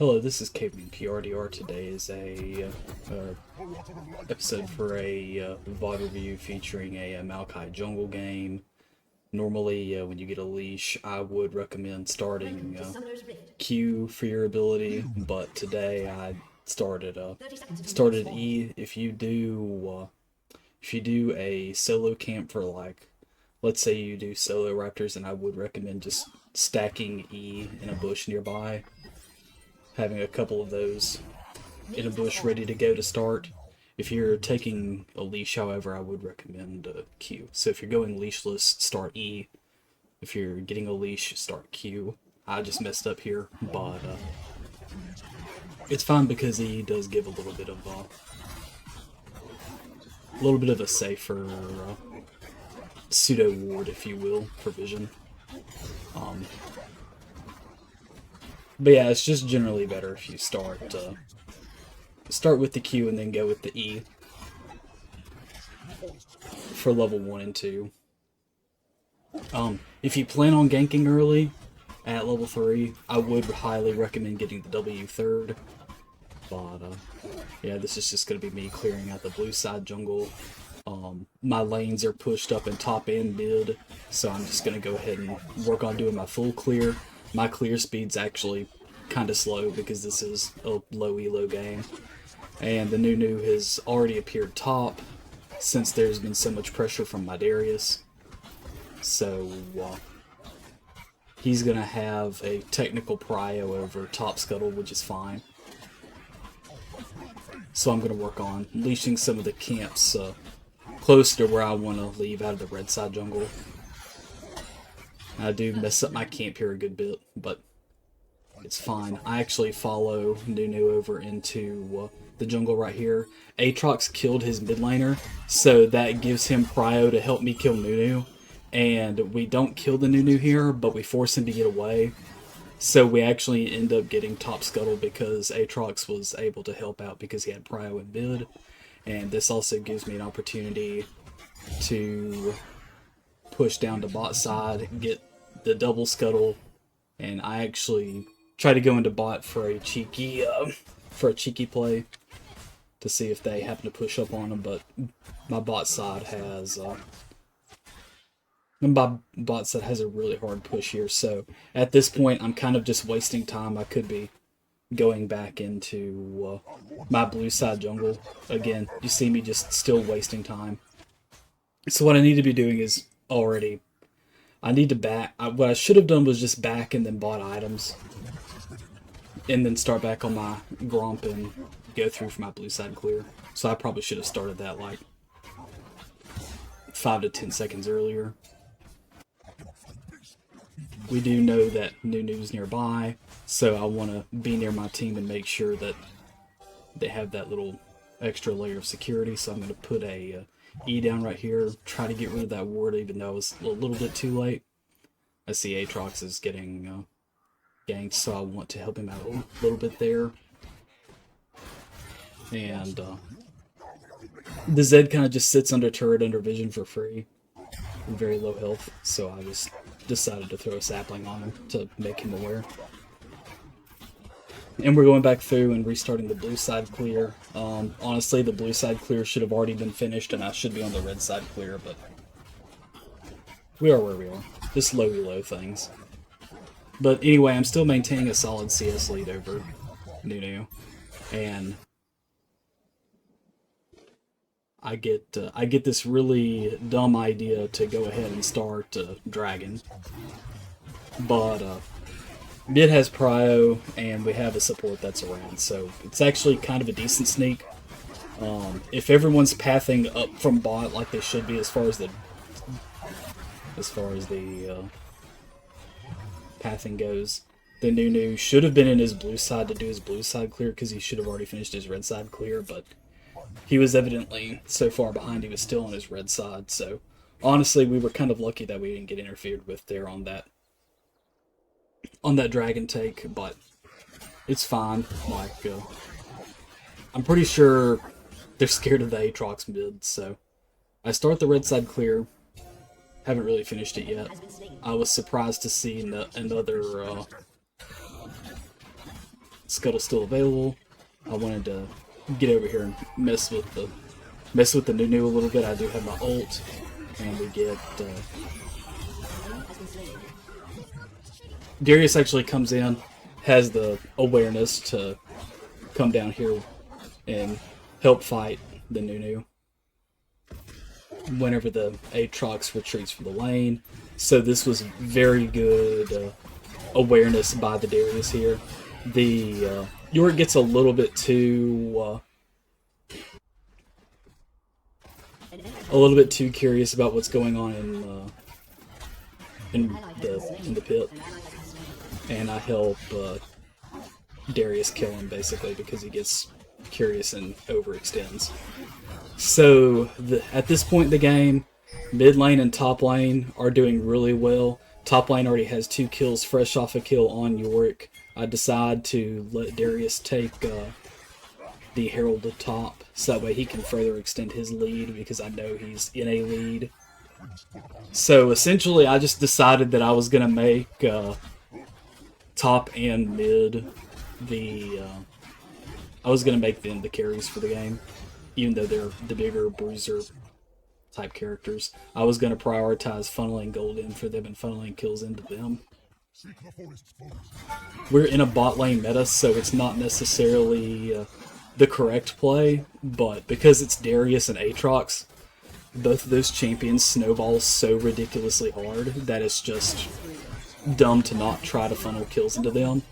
Hello, this is Caveman PRDR. Today is a episode for a VOD review featuring a Maokai jungle game. Normally, when you get a leash, I would recommend starting Q for your ability, but today I started E. If you do a solo camp for, like, let's say you do solo raptors, then I would recommend just stacking E in a bush nearby, having a couple of those in a bush ready to go to start. If you're taking a leash, however, I would recommend Q. So if you're going leashless, start E. If you're getting a leash, start Q. I just messed up here, but it's fine because E does give a little bit of a safer pseudo ward, if you will, for vision. But yeah, it's just generally better if you start with the Q and then go with the E for level 1 and 2. If you plan on ganking early at level 3, I would highly recommend getting the W third. But yeah, this is just going to be me clearing out the blue side jungle. My lanes are pushed up in top and mid, so I'm just going to go ahead and work on doing my full clear. My clear speed's actually kind of slow because this is a low elo game. And the Nunu has already appeared top since there's been so much pressure from my Darius. So he's going to have a technical prio over top scuttle, which is fine. So I'm going to work on leashing some of the camps close to where I want to leave out of the red side jungle. I do mess up my camp here a good bit, but it's fine. I actually follow Nunu over into the jungle right here. Aatrox killed his mid laner, so that gives him prio to help me kill Nunu. And we don't kill the Nunu here, but we force him to get away. So we actually end up getting top scuttle because Aatrox was able to help out because he had prio in mid. And this also gives me an opportunity to push down to bot side, get the double scuttle, and I actually try to go into bot for a cheeky play to see if they happen to push up on them. But my bot side has a really hard push here. So at this point, I'm kind of just wasting time. I could be going back into my blue side jungle. Again, you see me just still wasting time. So what I need to be doing is I need to back. What I should have done was just back and then bought items. And then start back on my Gromp and go through for my blue side clear. So I probably should have started that like 5 to 10 seconds earlier. We do know that Nunu's nearby, so I want to be near my team and make sure that they have that little extra layer of security. So I'm going to put a E down right here, try to get rid of that ward even though it's a little bit too late. I see Aatrox is getting ganked, so I want to help him out a little bit there. And the Zed kind of just sits under turret, under vision for free. Very low health, so I just decided to throw a sapling on him to make him aware. And we're going back through and restarting the blue side clear. Honestly, the blue side clear should have already been finished, and I should be on the red side clear, but we are where we are. Just low elo things. But anyway, I'm still maintaining a solid CS lead over Nunu, and I get this really dumb idea to go ahead and start Dragon, but mid has prio and we have a support that's around, so it's actually kind of a decent sneak. If everyone's pathing up from bot like they should be, as far as the pathing goes, then Nunu should have been in his blue side to do his blue side clear because he should have already finished his red side clear, but he was evidently so far behind he was still on his red side. So honestly, we were kind of lucky that we didn't get interfered with there on that dragon take, but it's fine. Like I'm pretty sure they're scared of the Aatrox mid, so I start the red side clear. Haven't really finished it yet. I was surprised to see another Scuttle's still available. I wanted to get over here and mess with the Nunu a little bit. I do have my ult, and we get Darius actually comes in, has the awareness to come down here and help fight the Nunu whenever the Aatrox retreats from the lane. So this was very good awareness by the Darius here. The Yorick gets a little bit too curious about what's going on in the pit, and I help Darius kill him basically because he gets curious and overextends. So at this point in the game, mid lane and top lane are doing really well. Top lane already has 2 kills fresh off a kill on Yorick. I decide to let Darius take the Herald to top, so that way he can further extend his lead because I know he's in a lead. So essentially I just decided that I was going to make top and mid I was going to make them the carries for the game, even though they're the bigger bruiser type characters. I was going to prioritize funneling gold in for them and funneling kills into them. We're in a bot lane meta, so it's not necessarily the correct play, but because it's Darius and Aatrox, both of those champions snowball so ridiculously hard that it's just dumb to not try to funnel kills into them,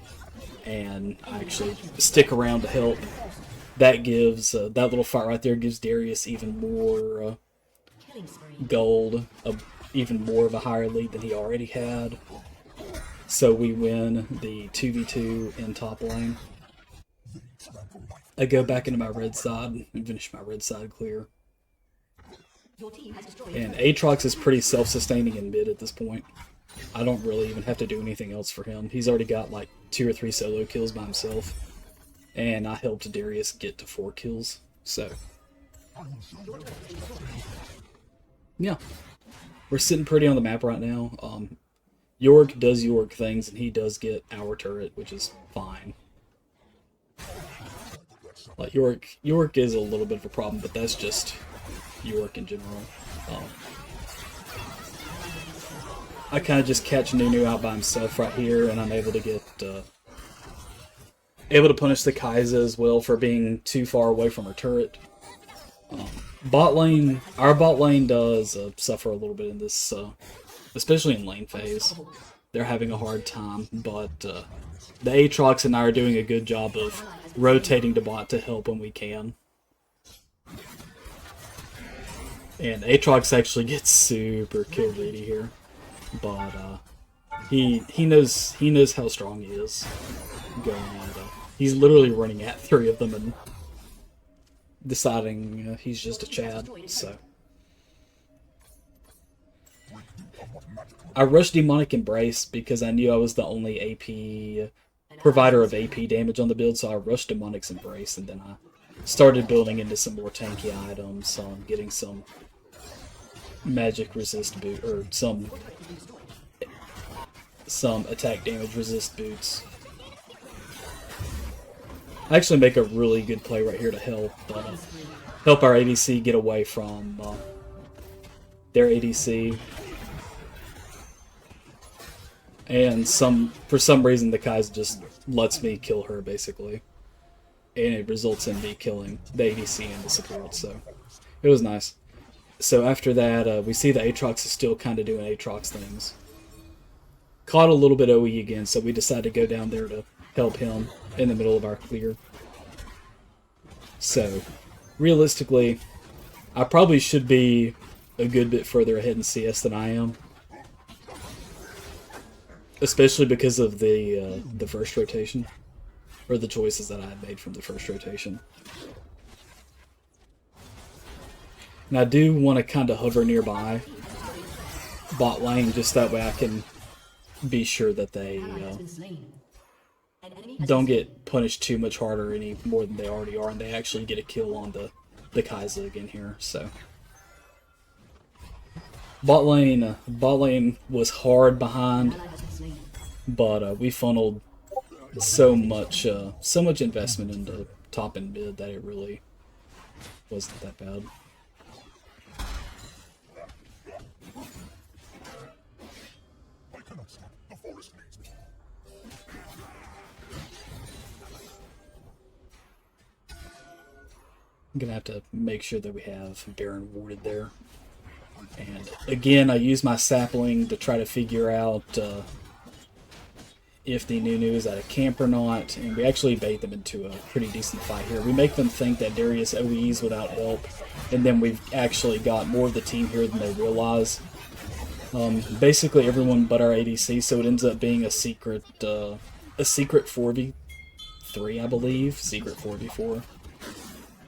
and I actually stick around to help. That gives, that little fight right there gives Darius even more gold, even more of a higher lead than he already had. So we win the 2v2 in top lane. I go back into my red side and finish my red side clear. And Aatrox is pretty self-sustaining in mid at this point. I don't really even have to do anything else for him. He's already got like 2 or 3 solo kills by himself. And I helped Darius get to 4 kills. So, yeah. We're sitting pretty on the map right now. Yorick does Yorick things, and he does get our turret, which is fine. Like Yorick is a little bit of a problem, but that's just Yorick in general. I kind of just catch Nunu out by himself right here, and I'm able to get able to punish the Kai'Sa as well for being too far away from her turret. Bot lane, our bot lane does suffer a little bit in this, especially in lane phase. They're having a hard time, but the Aatrox and I are doing a good job of rotating to bot to help when we can. And Aatrox actually gets super kill greedy here, but he knows how strong he is. He's literally running at 3 of them and deciding he's just a Chad. So I rushed Demonic Embrace because I knew I was the only AP provider of AP damage on the build, so I rushed Demonic's Embrace, and then I started building into some more tanky items, getting some magic resist boot, or some attack damage resist boots. I actually make a really good play right here to help our ADC get away from their ADC. And for some reason the Kai'Sa just lets me kill her basically. And it results in me killing the ADC and the support, so it was nice. So after that, we see the Aatrox is still kind of doing Aatrox things. Caught a little bit OE again, so we decided to go down there to help him in the middle of our clear. So, realistically, I probably should be a good bit further ahead in CS than I am. Especially because of the first rotation. Or the choices that I had made from the first rotation. And I do want to kind of hover nearby bot lane, just that way I can be sure that they don't get punished too much harder any more than they already are, and they actually get a kill on the Kai'Sa again here. So bot lane was hard behind, but we funneled so much investment into top and mid that it really wasn't that bad. I'm gonna have to make sure that we have Baron warded there. And again, I use my sapling to try to figure out if the Nunu is at a camp or not, and we actually bait them into a pretty decent fight here. We make them think that Darius OEs without help, and then we've actually got more of the team here than they realize. Basically everyone but our ADC, so it ends up being a secret 4v3, I believe, secret 4v4.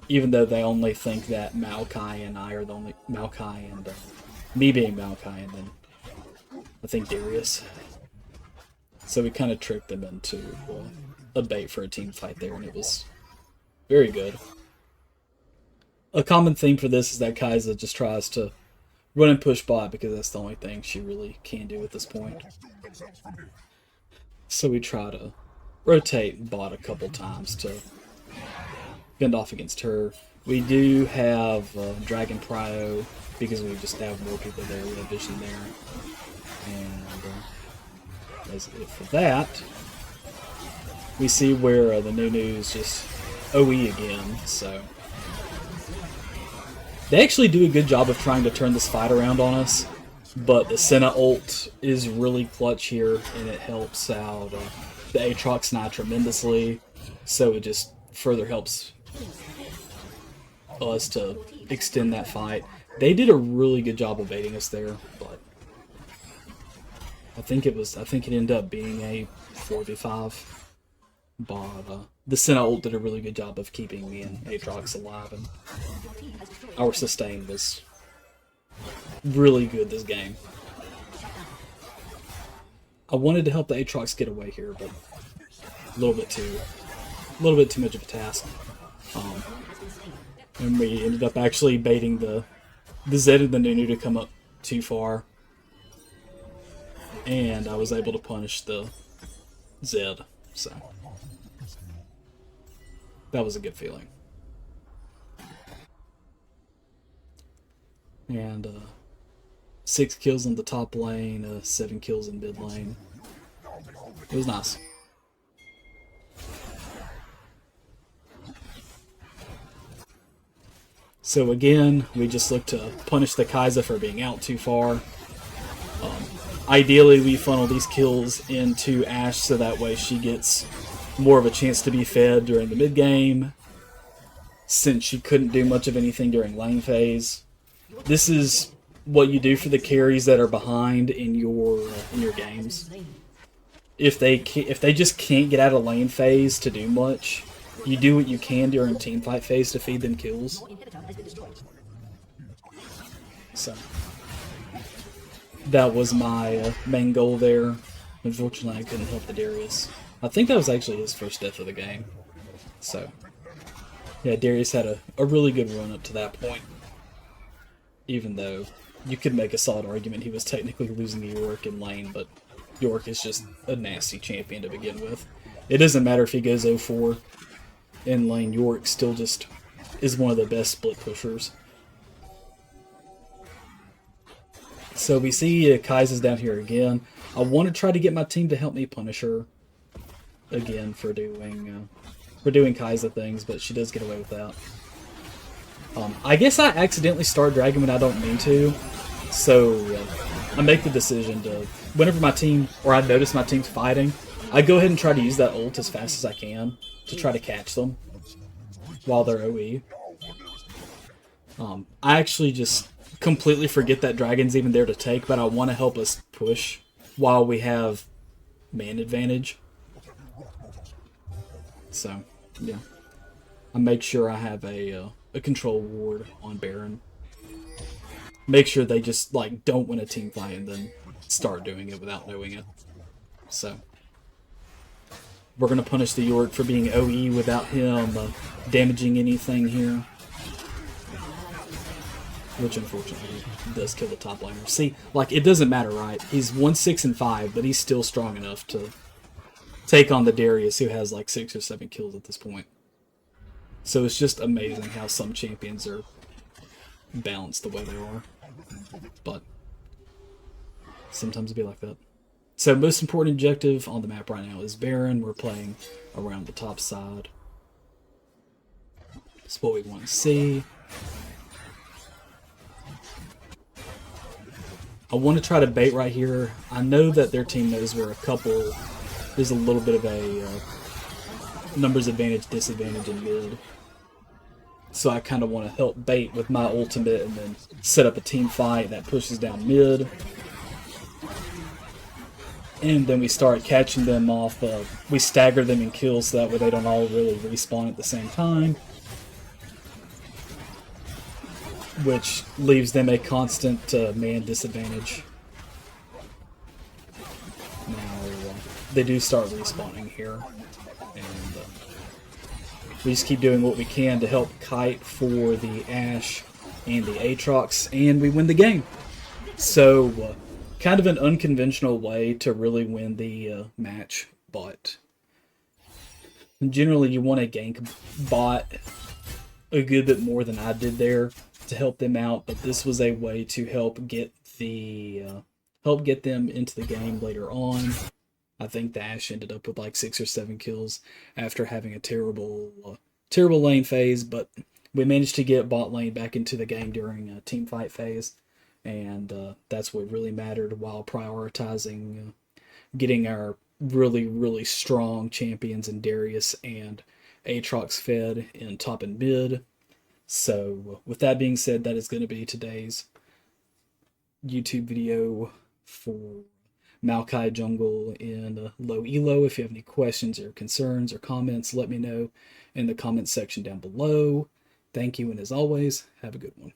Even though they only think that Maokai and I are the only Maokai, and me being Maokai, and then I think Darius. So we kind of tricked them into a bait for a team fight there, and it was very good. A common theme for this is that Kai'Sa just tries to run and push bot because that's the only thing she really can do at this point. So we try to rotate bot a couple times to fend off against her. We do have Dragon Prio because we just have more people there with a vision there. And as if for that, we see where the Nunu's just OE again, so they actually do a good job of trying to turn this fight around on us, but the Senna ult is really clutch here, and it helps out the Aatrox Knight tremendously, so it just further helps us to extend that fight. They did a really good job of baiting us there, but I think it ended up being a 4v5. But the Senna ult did a really good job of keeping me and Aatrox alive, and our sustain was really good this game. I wanted to help the Aatrox get away here, but a little bit too much of a task. And we ended up actually baiting the Zed and the Nunu to come up too far. And I was able to punish the Zed, so that was a good feeling. And 6 kills in the top lane, 7 kills in mid lane. It was nice. So again, we just look to punish the Kai'Sa for being out too far. Ideally, we funnel these kills into Ashe so that way she gets more of a chance to be fed during the mid game, since she couldn't do much of anything during lane phase. This is what you do for the carries that are behind in your games. If they just can't get out of lane phase to do much, you do what you can during teamfight phase to feed them kills. So that was my main goal there. Unfortunately, I couldn't help the Darius. I think that was actually his first death of the game. So yeah, Darius had a really good run up to that point. Even though you could make a solid argument he was technically losing to York in lane, but York is just a nasty champion to begin with. It doesn't matter if he goes 0-4 in lane, York still just is one of the best split pushers. So we see Kai'Sa's down here again. I want to try to get my team to help me punish her again for doing Kai'Sa things, but she does get away with that. I guess I accidentally start Dragon when I don't mean to, so I make the decision to, whenever my team, or I notice my team's fighting, I go ahead and try to use that ult as fast as I can to try to catch them while they're OE. I actually just completely forget that Dragon's even there to take, but I want to help us push while we have man advantage. So, yeah. I make sure I have a control ward on Baron. Make sure they just, like, don't win a team fight and then start doing it without knowing it. So, we're going to punish the York for being OE without him damaging anything here. Which, unfortunately, does kill the top laner. See, like, it doesn't matter, right? He's 1-6-5, but he's still strong enough to take on the Darius, who has like 6 or 7 kills at this point. So it's just amazing how some champions are balanced the way they are. But sometimes it'll be like that. So most important objective on the map right now is Baron. We're playing around the top side. That's what we want to see. I want to try to bait right here. I know that their team knows we're there's a little bit of a numbers advantage, disadvantage in mid. So I kind of want to help bait with my ultimate and then set up a team fight that pushes down mid. And then we start catching them off. We stagger them in kills so that way they don't all really respawn at the same time. Which leaves them a constant man disadvantage. Now, they do start respawning here. And we just keep doing what we can to help kite for the Ashe and the Aatrox, and we win the game. So, kind of an unconventional way to really win the match, but generally you want to gank bot a good bit more than I did there to help them out, but this was a way to help get them into the game later on. I think the Ashe ended up with like 6 or 7 kills after having a terrible lane phase, but we managed to get bot lane back into the game during a team fight phase, and that's what really mattered while prioritizing getting our really, really strong champions in Darius and Aatrox fed in top and mid. So with that being said, that is going to be today's YouTube video for Maokai jungle in low elo. If you have any questions or concerns or comments, let me know in the comments section down below. Thank you, and as always, have a good one.